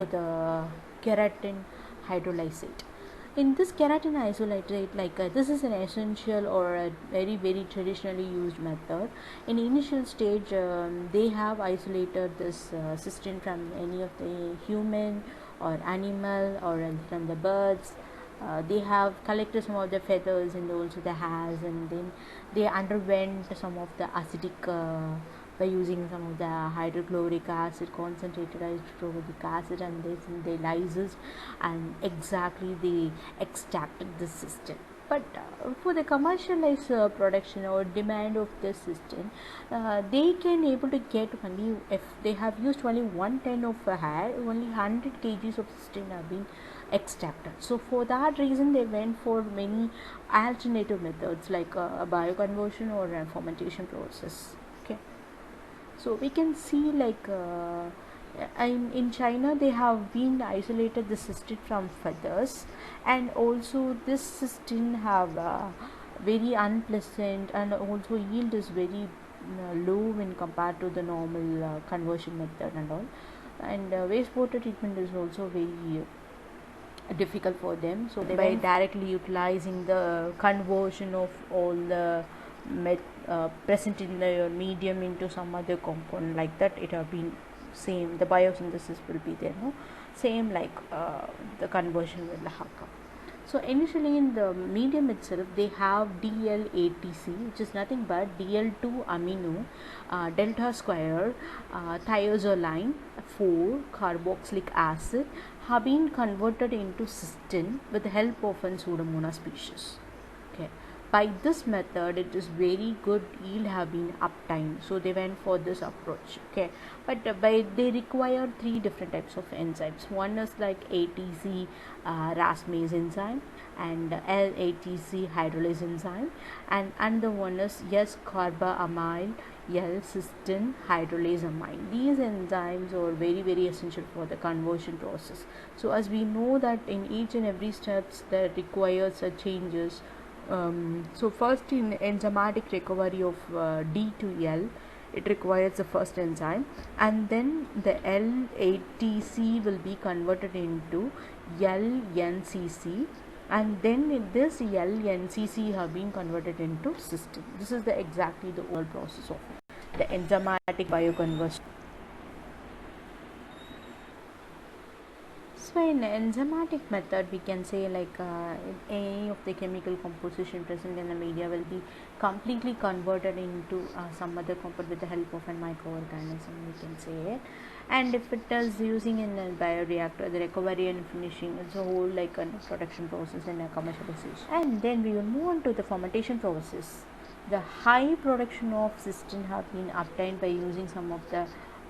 the keratin hydrolysate. In this keratin isolate, this is an essential or a very traditionally used method. In initial stage, they have isolated this cysteine from any of the human or animal or from the birds. They have collected some of the feathers and also the hairs, and then they underwent some of the acidic by using some of the hydrochloric acid, concentrated hydrochloric acid, and this they lysis and exactly they extracted the cysteine. But for the commercialized production or demand of this cysteine, they can able to get only if they have used only 1 ton of hair, only 100 kgs of cysteine have been extracted. So for that reason, they went for many alternative methods like a bioconversion or a fermentation process. Okay, so we can see in China they have been isolated the cysteine from feathers, and also this cysteine have very unpleasant, and also yield is very low when compared to the normal conversion method and all, and wastewater treatment is also very difficult for them. So they by directly utilizing the conversion of all the present in the medium into some other component, like that it have been same, the biosynthesis will be there, no, same like the conversion will happen. So initially in the medium itself they have DLATC, which is nothing but DL2 amino delta square thiazoline 4 carboxylic acid have been converted into cysteine with the help of an Pseudomonas species. Okay, by this method it is very good yield have been obtained, so they went for this approach. Okay, but by they require 3 different types of enzymes. One is like ATC rasmase enzyme, and LATC hydrolase enzyme, and another one is S carbamyl L cysteine hydrolase amine. These enzymes are very essential for the conversion process. So as we know that in each and every steps that requires changes. So first in enzymatic recovery of D to L, it requires the first enzyme, and then the LATC will be converted into LNCC, and then this LNCC have been converted into cysteine. This is the exactly the whole process of the enzymatic bioconversion. So in enzymatic method we can say any of the chemical composition present in the media will be completely converted into some other compound with the help of a microorganism, we can say it. And if it is using in a bioreactor, the recovery and finishing, it's a whole like a production process and a commercialization. And then we will move on to the fermentation process. The high production of cysteine have been obtained by using some of the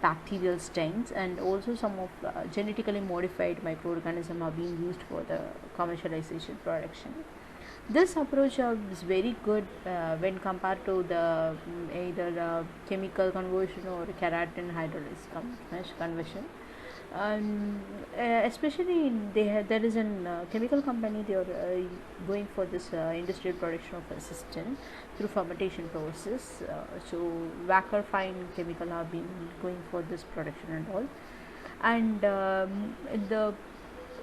bacterial strains, and also some of genetically modified microorganisms are being used for the commercialization production. This approach is very good when compared to the either chemical conversion or keratin hydrolysis conversion. Especially there is a chemical company, they are going for this industrial production of cysteine through fermentation process. So Wacker Fine Chemical have been going for this production and all, and the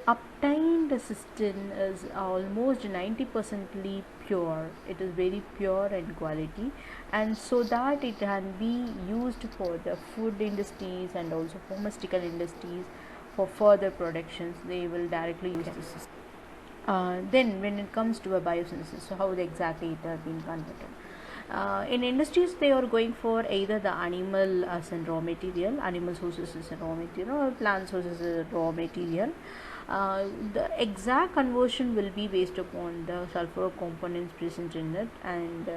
obtained cysteine is almost 90% pure. It is very pure in quality, and so that it can be used for the food industries and also pharmaceutical industries for further productions. They will directly use this. Then when it comes to a biosynthesis, so how exactly it has been converted. In industries, they are going for either the animal as a raw material, animal sources as a raw material, or plant sources as a raw material. The exact conversion will be based upon the sulfur components present in it, and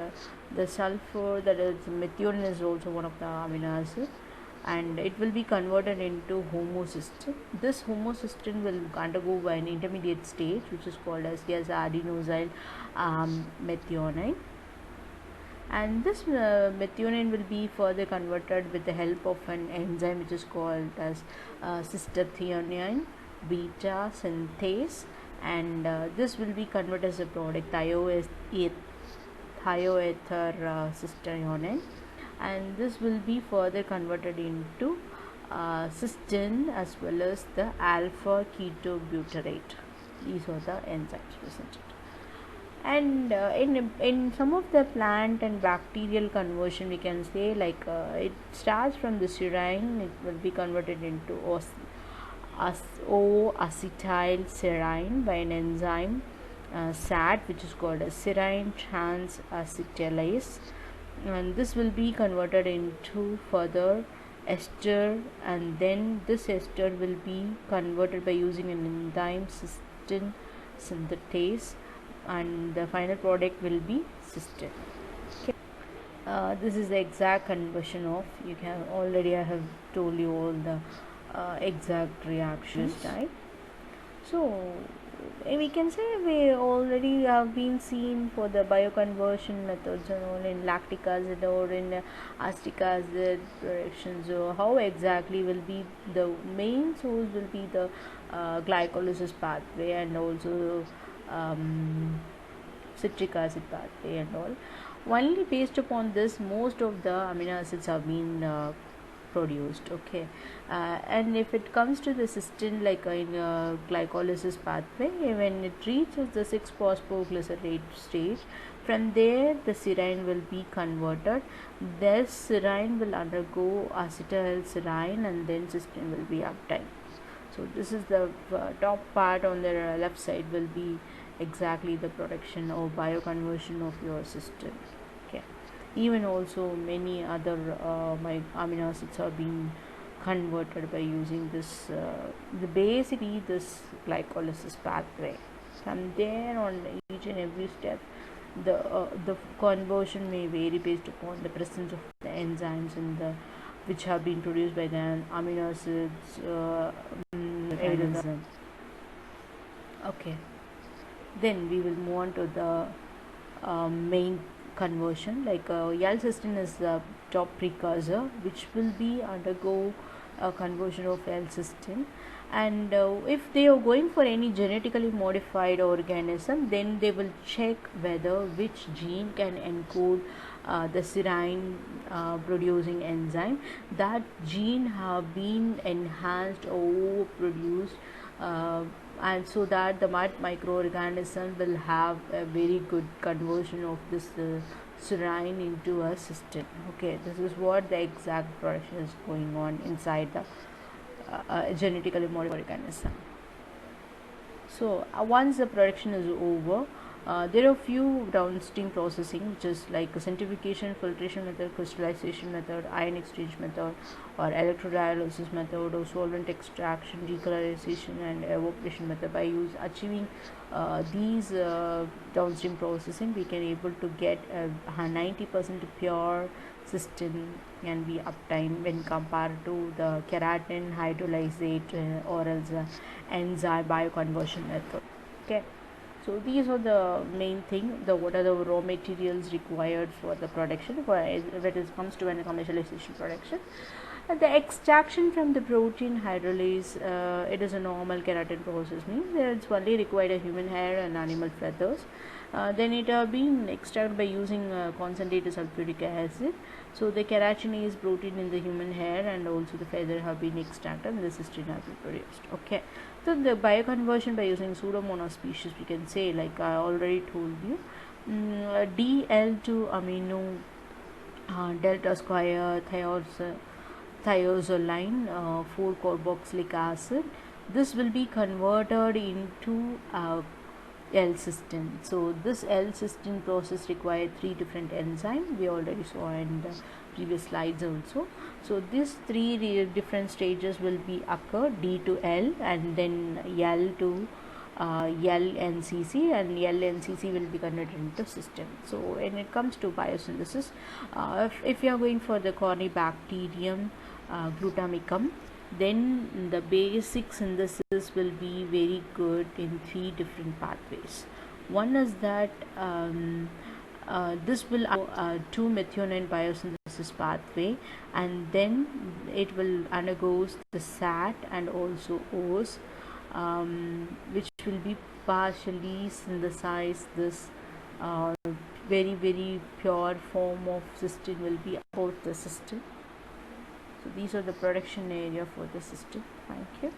the sulfur, that is methionine, is also one of the amino acids, and it will be converted into homocysteine. This homocysteine will undergo an intermediate stage which is called as adenosyl methionine, and this methionine will be further converted with the help of an enzyme which is called as cystathionine beta synthase, and this will be converted as a product thioether cystathionine, and this will be further converted into cysteine as well as the alpha ketobutyrate. These are the enzymes presented. And in some of the plant and bacterial conversion, we can say like it starts from the serine, it will be converted into O-acetyl serine by an enzyme SAT, which is called as serine transacetylase, and this will be converted into further ester, and then this ester will be converted by using an enzyme cysteine synthetase, and the final product will be cysteine. Okay. This is the exact conversion of, you can already, I have told you all the exact reactions type. So we can say we already have been seen for the bioconversion methods and all in lactic acid or in acetic acid production. So how exactly will be the main source will be the glycolysis pathway, and also citric acid pathway and all. Only based upon this, most of the amino acids have been produced. Okay. And if it comes to the cysteine, like in glycolysis pathway, when it reaches the 6-phosphoglycerate stage, from there the serine will be converted. This serine will undergo acetylserine, and then cysteine will be obtained. So this is the top part on the left side will be exactly the production or bioconversion of your cysteine. Okay. Even also many other amino acids are being converted by using this basically this glycolysis pathway. From there on, each and every step, the conversion may vary based upon the presence of the enzymes in the which have been produced by the amino acids mechanism. Okay, then we will move on to the main conversion. Like L-cysteine is the top precursor, which will be undergo a conversion of L-cysteine, and if they are going for any genetically modified organism, then they will check whether which gene can encode the serine producing enzyme. That gene have been enhanced or produced, and so that the microorganism will have a very good conversion of this serine into a cysteine. Okay, this is what the exact production is going on inside the genetically modified organism. So once the production is over, there are few downstream processing, which is like centrifugation, filtration method, crystallization method, ion exchange method, or electrodialysis method, or solvent extraction, decolorization, and evaporation method. By achieving these downstream processing, we can able to get a 90% pure cysteine can be obtained when compared to the keratin hydrolysate or else enzyme bioconversion method. Okay, so these are the main thing. What are the raw materials required for the production when it comes to an commercialization production. The extraction from the protein hydrolase, it is a normal keratin process, means it's only required a human hair and animal feathers. Then it have been extracted by using concentrated sulfuric acid. So the keratinase protein in the human hair and also the feather have been extracted, and the cysteine have been produced. Okay, so the bioconversion by using Pseudomonas species, we can say, like I already told you, DL2 amino delta square thiazoline 4-carboxylic acid. This will be converted into L-cysteine. So this L-cysteine process required 3 different enzymes. We already saw in the previous slides also. So these 3 different stages will be occur, D to L, and then L to LNCC, and LNCC will be converted into cysteine. So when it comes to biosynthesis, if you are going for the Corynebacterium glutamicum, then the basic synthesis will be very good in 3 different pathways. One is that this will 2-methionine biosynthesis pathway, and then it will undergo the SAT and also OS, which will be partially synthesize this very pure form of cysteine will be about the cysteine. So these are the production area for the cystin. Thank you.